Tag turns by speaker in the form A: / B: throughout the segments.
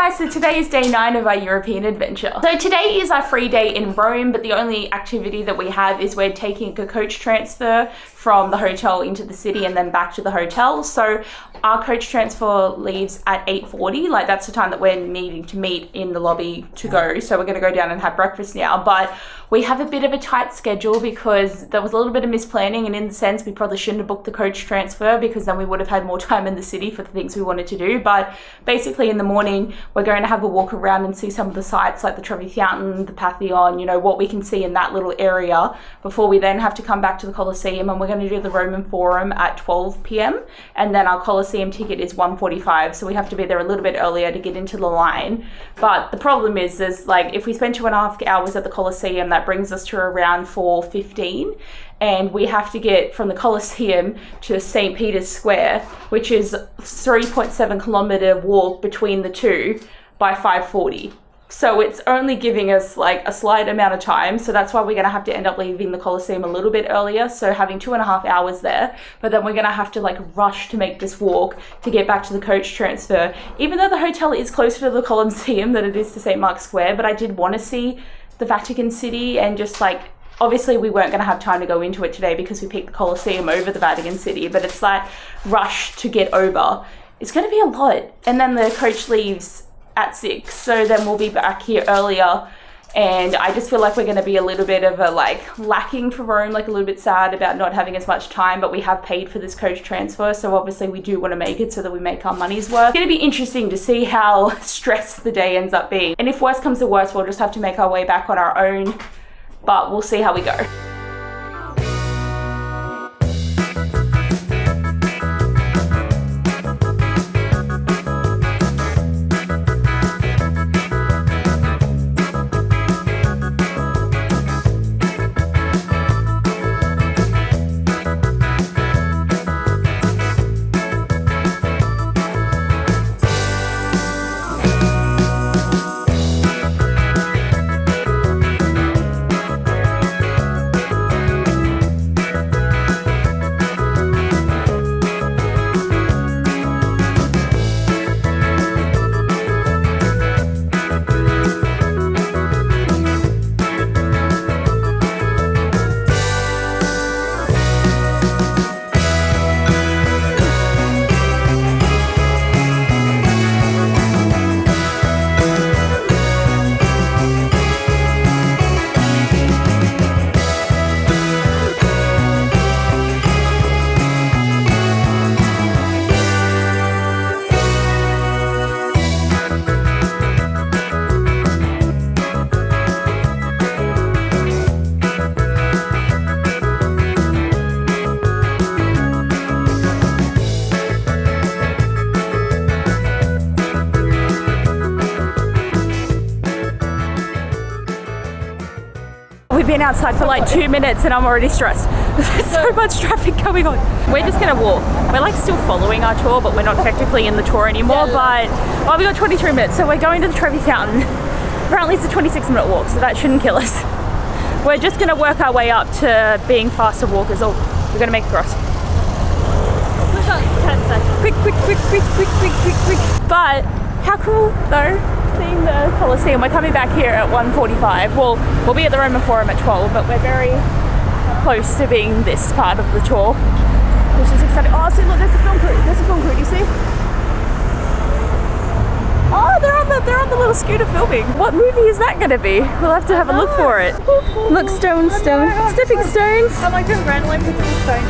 A: guys, so today is day 9 of our European adventure. So today is our free day in Rome, but the only activity that we have is we're taking a coach transfer from the hotel into the city and then back to the hotel. So our coach transfer leaves at 8:40, like that's the time that we're needing to meet in the lobby to go. So we're gonna go down and have breakfast now, but we have a bit of a tight schedule because there was a little bit of misplanning, and in the sense we probably shouldn't have booked the coach transfer because then we would have had more time in the city for the things we wanted to do. But basically in the morning, we're going to have a walk around and see some of the sites like the Trevi Fountain, the Pantheon, you know, what we can see in that little area before we then have to come back to the Colosseum, and we're going to do the Roman Forum at 12 p.m. and then our Colosseum ticket is 1:45, so we have to be there a little bit earlier to get into the line. But the problem is like if we spend 2.5 hours at the Colosseum, that brings us to around 4:15, and we have to get from the Colosseum to St. Peter's Square, which is 3.7 kilometer walk between the two, by 5:40. So it's only giving us like a slight amount of time. So that's why we're going to have to end up leaving the Colosseum a little bit earlier. So having 2.5 hours there, but then we're going to have to like rush to make this walk to get back to the coach transfer. Even though the hotel is closer to the Colosseum than it is to St. Mark's Square, but I did want to see the Vatican City, and just like, obviously we weren't going to have time to go into it today because we picked the Colosseum over the Vatican City, but it's like rush to get over. It's going to be a lot. And then the coach leaves at 6, so then we'll be back here earlier, and I just feel like we're going to be a little bit of a like lacking for Rome, like a little bit sad about not having as much time, but we have paid for this coach transfer, so obviously we do want to make it so that we make our money's worth. It's going to be interesting to see how stressed the day ends up being, and if worse comes to worse, we'll just have to make our way back on our own, but we'll see how we go. We've been outside for like 2 minutes and I'm already stressed. There's so much traffic going on. We're just gonna walk. We're like still following our tour, but we're not technically in the tour anymore. But well, we got 23 minutes, so we're going to the Trevi Fountain. Apparently it's a 26-minute walk, so that shouldn't kill us. We're just gonna work our way up to being faster walkers. Oh, we're gonna make it cross. Push on 10 seconds. Quick. But how cool though, seeing the Colosseum. We're coming back here at 1:45. Well, we'll be at the Roman Forum at 12, but we're very close to being this part of the tour, which is exciting. Oh, see, look, there's a film crew. Do you see? Oh, they're on the little scooter filming. What movie is that going to be? We'll have to have a look for it. Look, stepping stones.
B: I'm like just randomly picking stones.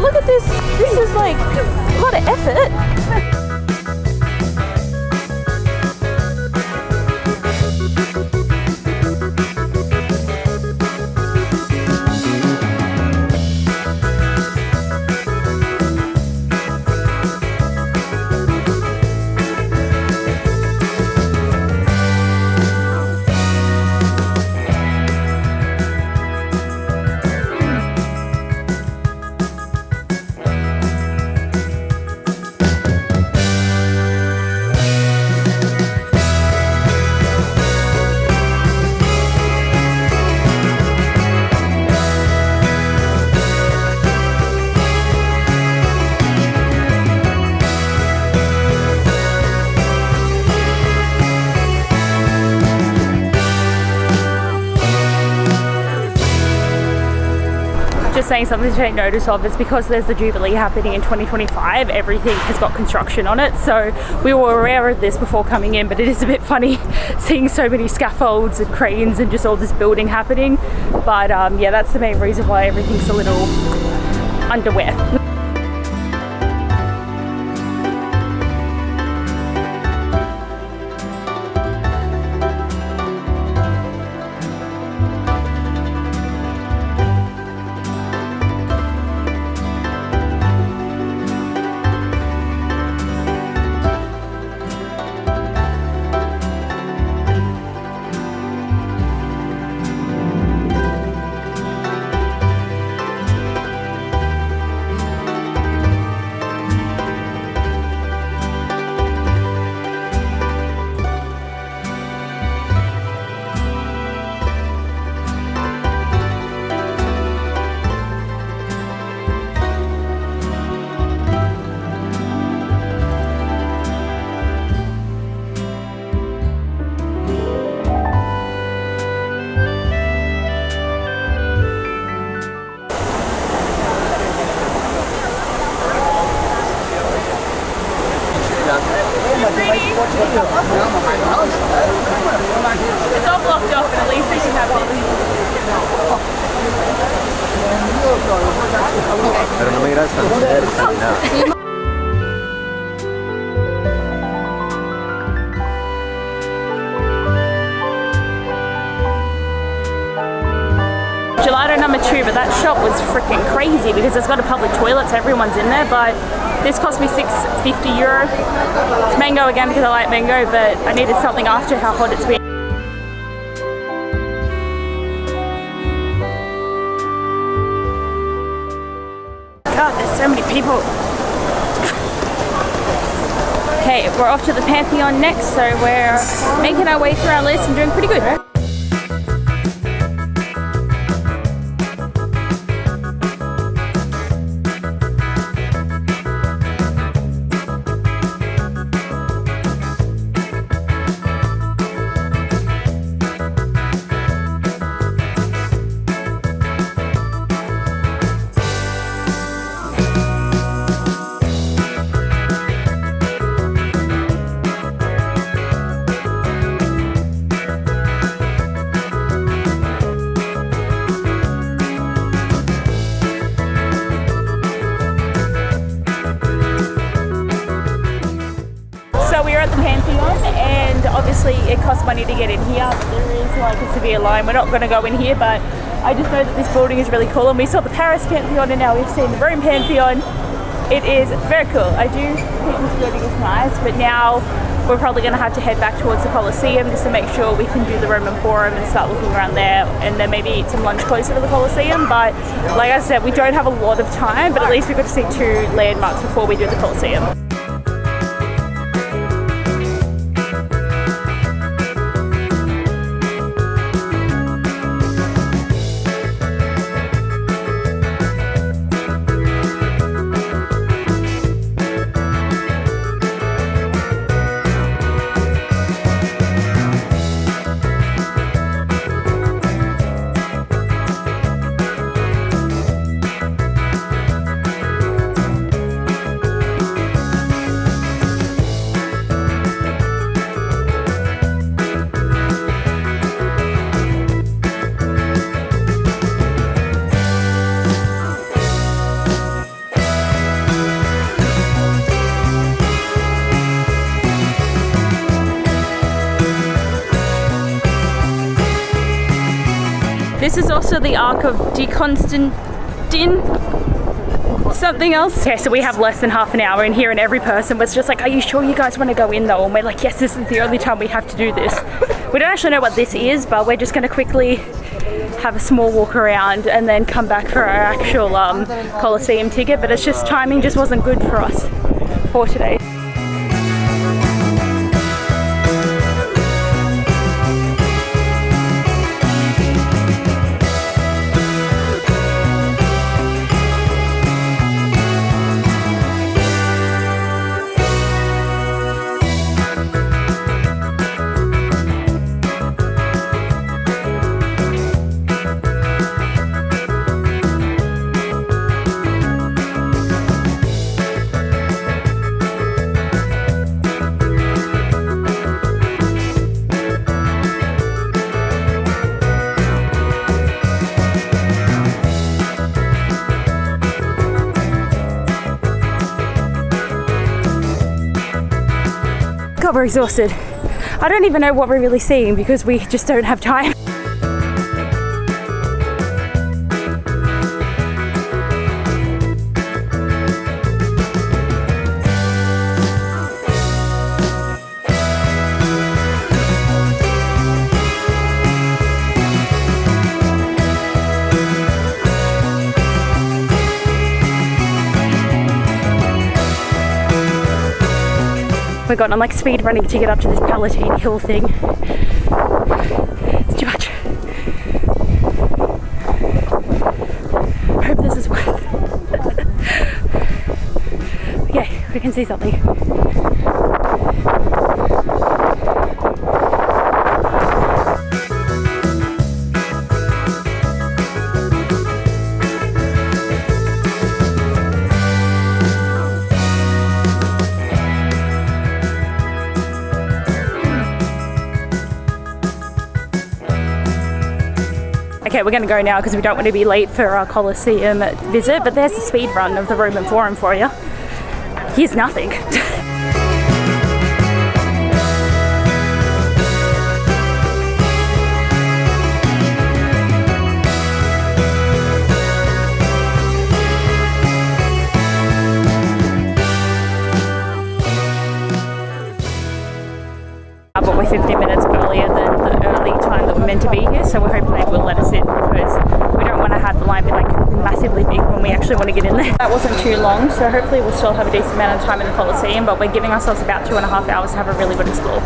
A: Look at this. This is like a lot of effort. saying something to take notice of is because there's the Jubilee happening in 2025, everything has got construction on it. So we were aware of this before coming in, but it is a bit funny seeing so many scaffolds and cranes and just all this building happening. But yeah, that's the main reason why everything's a little underwear. It's all blocked off, but at least we can have it.
C: Pero no me irás tan cerca ni nada.
A: Gelato number 2, but that shop was freaking crazy because it's got a public toilet, so everyone's in there. But this cost me €6.50. It's mango again because I like mango, but I needed something after how hot it's been. God, there's so many people. Okay, we're off to the Pantheon next, so we're making our way through our list and doing pretty good, right? Obviously it costs money to get in here, but there is like a severe line. We're not going to go in here, but I just know that this building is really cool, and we saw the Paris Pantheon and now we've seen the Rome Pantheon. It is very cool. I do think this building is nice, but now we're probably going to have to head back towards the Colosseum just to make sure we can do the Roman Forum and start looking around there, and then maybe eat some lunch closer to the Colosseum. But like I said, we don't have a lot of time, but at least we've got to see 2 landmarks before we do the Colosseum. This is also the Ark of Constantine. Something else. Okay, so we have less than half an hour in here, and every person was just like, are you sure you guys want to go in though? And we're like, yes, this is the only time we have to do this. We don't actually know what this is, but we're just going to quickly have a small walk around and then come back for our actual Colosseum ticket. But it's just timing just wasn't good for us for today.
D: God, we're exhausted. I don't even know what we're really seeing because we just don't have time. Oh my God, I'm like speed running to get up to this Palatine Hill thing. It's too much. I hope this is worth it. Okay, we can see something. Okay, we're going to go now because we don't want to be late for our Colosseum visit, but there's the speed run of the Roman Forum for you. Here's nothing. But we're 15 minutes earlier than the early time that we're meant to be here, so we're hoping they will let us in because we don't want to have the line be like massively big when we actually want to get in there. That wasn't too long, so hopefully we'll still have a decent amount of time in the Colosseum, but we're giving ourselves about 2.5 hours to have a really good explore.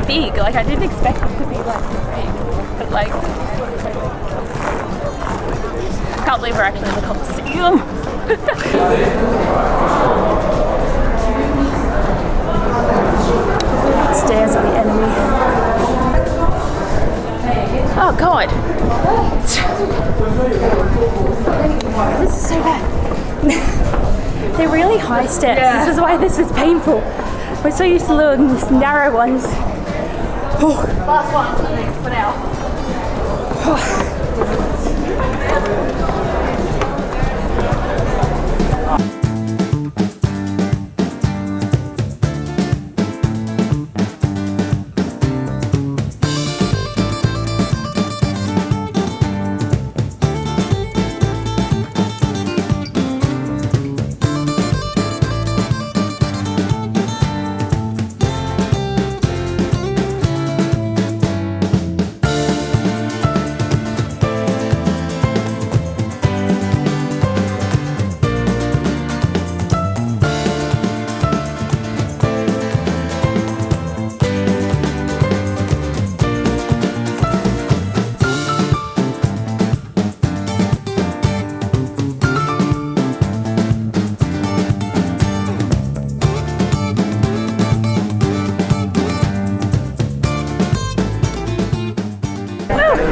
D: Big, like I didn't expect it to be like big, but like can't believe we're actually in the Colosseum. Stairs are the enemy. Oh God, this is so bad. They're really high steps. Yeah. This is why this is painful. We're so used to little narrow ones. Last one, I think, for now.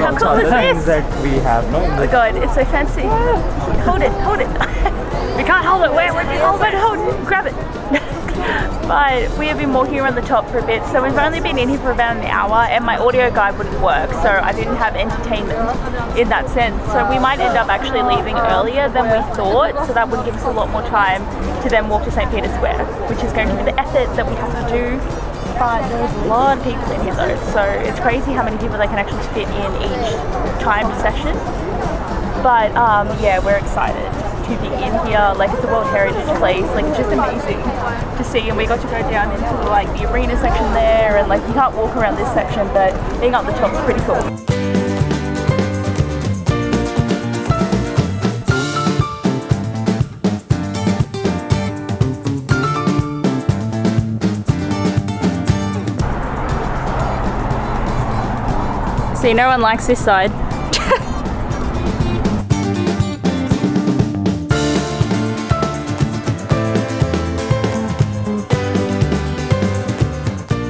D: How cool is this?
C: That we have, no?
D: Oh my God, it's so fancy. Hold it, hold it. We can't hold it. Where? Hold it, grab it. But we have been walking around the top for a bit, so we've only been in here for about an hour, and my audio guide wouldn't work, so I didn't have entertainment in that sense. So we might end up actually leaving earlier than we thought, so that would give us a lot more time to then walk to St. Peter's Square, which is going to be the effort that we have to do. But there's a lot of people in here though, so it's crazy how many people they can actually fit in each timed session. But yeah, we're excited to to be in here. Like, it's a World Heritage place. Like, it's just amazing to see. And we got to go down into like the arena section there, and like you can't walk around this section, but being up the top is pretty cool. See, no one likes this side.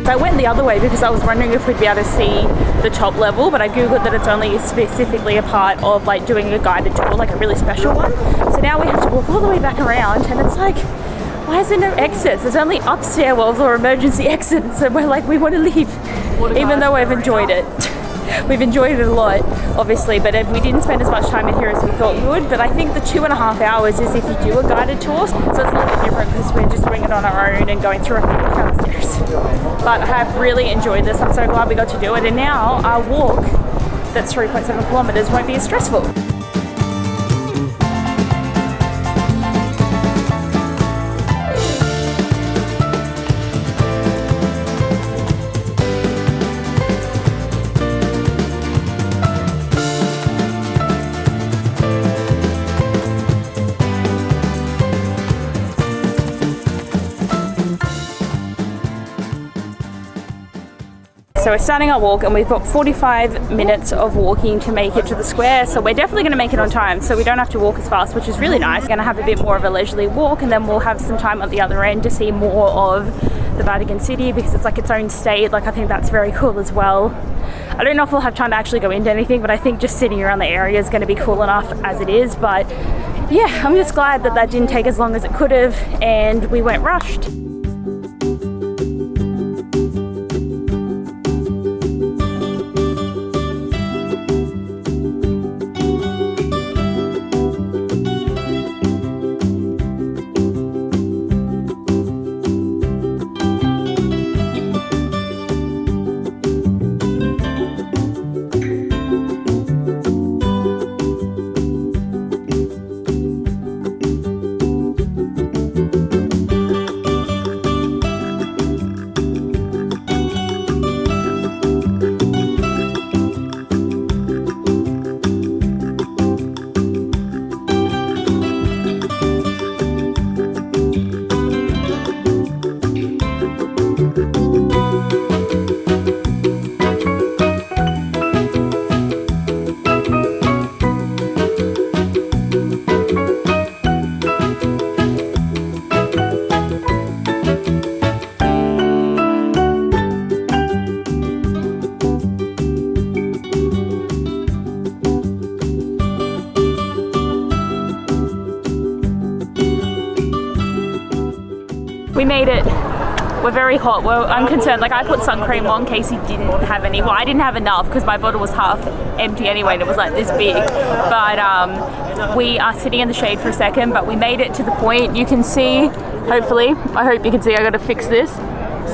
D: I went the other way because I was wondering if we'd be able to see the top level, but I googled that it's only specifically a part of like doing a guided tour, like a really special one. So now we have to walk all the way back around, and it's like, why is there no exits? There's only up stairwells or emergency exits, and we're like, we want to leave, even though we've enjoyed it. We've enjoyed it a lot, obviously, but we didn't spend as much time in here as we thought we would. But I think the 2.5 hours is if you do a guided tour, so it's a little bit different because we're just doing it on our own and going through a few different stairs. But I have really enjoyed this. I'm so glad we got to do it, and now our walk, that's 3.7 kilometers, won't be as stressful. So we're starting our walk, and we've got 45 minutes of walking to make it to the square, so we're definitely going to make it on time, so we don't have to walk as fast, which is really nice. We're going to have a bit more of a leisurely walk, and then we'll have some time at the other end to see more of the Vatican City, because it's like its own state. Like, I think that's very cool as well. I don't know if we'll have time to actually go into anything, but I think just sitting around the area is going to be cool enough as it is. But yeah, I'm just glad that didn't take as long as it could have, and we weren't rushed. We made it. We're very hot. Well, I'm concerned. Like, I put sun cream on. Casey didn't have any. Well, I didn't have enough because my bottle was half empty anyway, and it was like this big. But we are sitting in the shade for a second, but we made it to the point. You can see, hopefully, I hope you can see, I gotta fix this.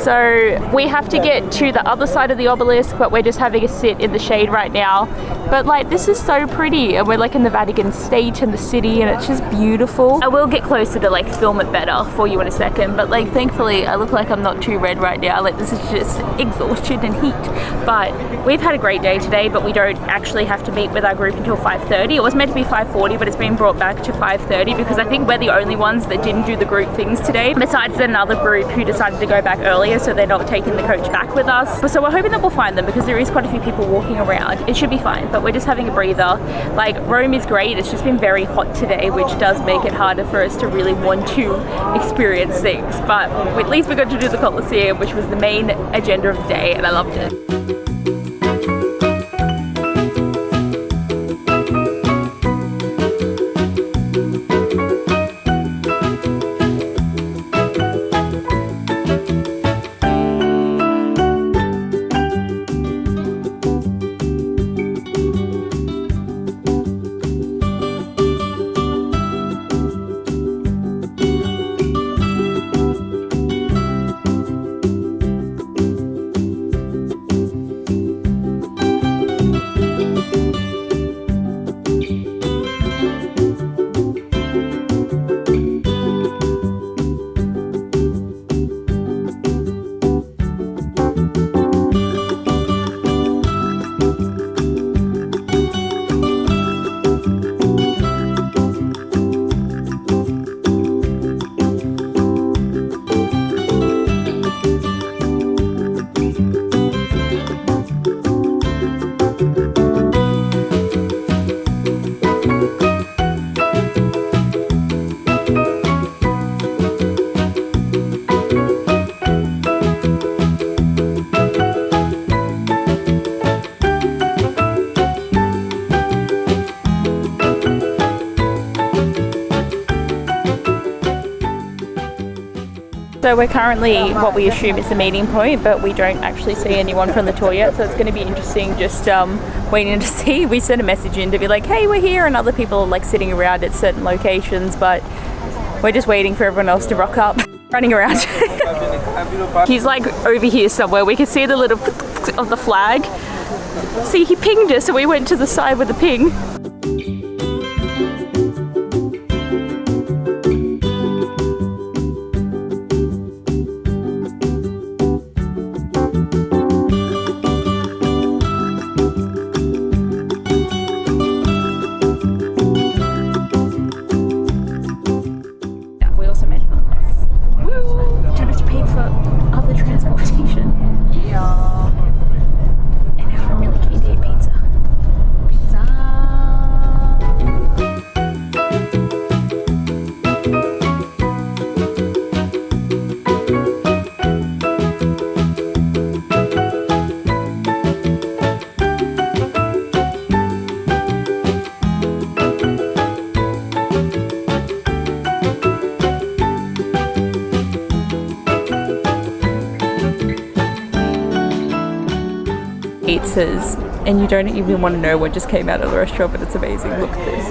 D: So we have to get to the other side of the obelisk, but we're just having a sit in the shade right now. But like, this is so pretty, and we're like in the Vatican State and the city, and it's just beautiful. I will get closer to like film it better for you in a second, but like, thankfully I look like I'm not too red right now. Like, this is just exhaustion and heat. But we've had a great day today, but we don't actually have to meet with our group until 5:30. It was meant to be 5:40, but it's been brought back to 5:30 because I think we're the only ones that didn't do the group things today, besides another group who decided to go back earlier, so they're not taking the coach back with us. So we're hoping that we'll find them because there is quite a few people walking around. It should be fine, but we're just having a breather. Like, Rome is great. It's just been very hot today, which does make it harder for us to really want to experience things. But at least we got to do the Colosseum, which was the main agenda of the day, and I loved it. So we're currently what we assume is the meeting point, but we don't actually see anyone from the tour yet, so it's going to be interesting just waiting to see. We sent a message in to be like, hey, we're here, and other people are like sitting around at certain locations, but we're just waiting for everyone else to rock up. Running around. He's like over here somewhere. We can see the little of the flag. See, he pinged us, so we went to the side with the ping. We also made it on the bus. Woo! Don't have to pay for other transportation. Yeah. And now I'm really keen to eat pizza. Pizzas, and you don't even want to know what just came out of the restaurant, but it's amazing. Look at this.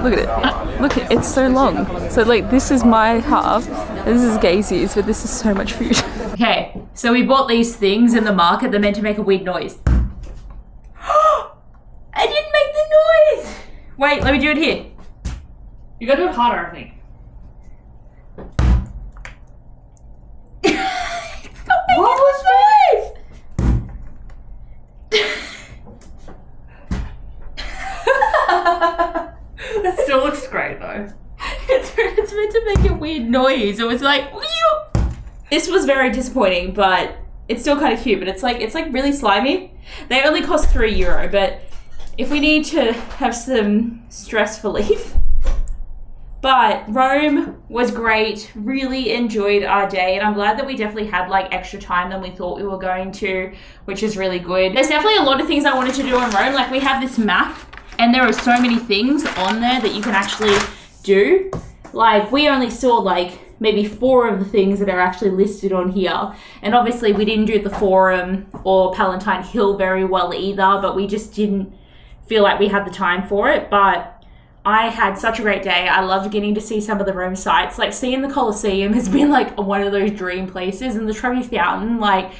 D: Look at it. Look at it. It's so long. So like this is my half, and this is Gazy's, but this is so much food. Okay, so we bought these things in the market. They're meant to make a weird noise. I didn't make the noise. Wait, let me do it here. You gotta do it harder, I think. What was noise? That still looks great though. It's meant to make a weird noise. It was like, this was very disappointing, but it's still kind of cute. But it's like really slimy. They only cost €3, but if we need to have some stress relief. But Rome was great, really enjoyed our day, and I'm glad that we definitely had like extra time than we thought we were going to, which is really good. There's definitely a lot of things I wanted to do in Rome. Like we have this map and there are so many things on there that you can actually do. Like we only saw like maybe 4 of the things that are actually listed on here. And obviously we didn't do the Forum or Palatine Hill very well either, but we just didn't feel like we had the time for it. But I had such a great day. I loved getting to see some of the Rome sites. Like seeing the Colosseum has been like one of those dream places, and the Trevi Fountain, like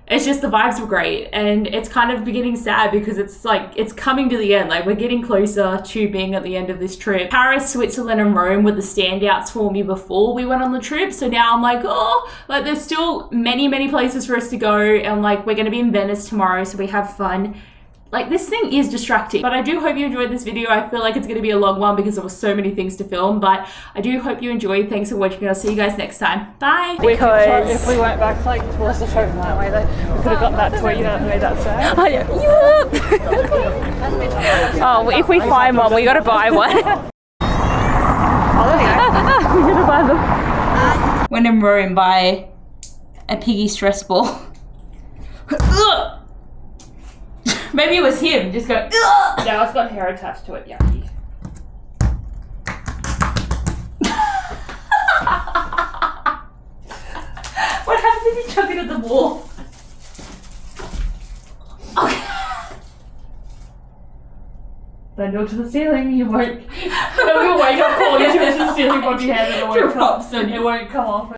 D: it's just the vibes were great. And it's kind of getting sad because it's like it's coming to the end. Like we're getting closer to being at the end of this trip. Paris, Switzerland and Rome were the standouts for me before we went on the trip. So now I'm like, oh, like there's still many places for us to go, and like we're gonna be in Venice tomorrow, so we have fun. Like this thing is distracting, but I do hope you enjoyed this video. I feel like it's going to be a long one because there were so many things to film, but I do hope you enjoyed. Thanks for watching, and I'll see you guys next time. Bye.
B: Because if we went back like towards the show that way, we could have got that tour, you know, the way that's there.
D: Oh, yeah. Oh, well, if we find one, we got to buy one.
B: Oh, there you go.
D: We got to buy them. When in Rome, buy a piggy stress ball. Maybe it was him, just go, ugh!
B: Yeah, it's got hair attached to it, yucky.
D: What happens if you chuck it at the wall? Okay.
B: Then go to the ceiling, you won't. You'll wake up calling to the ceiling, put your hand in the way, it won't come off.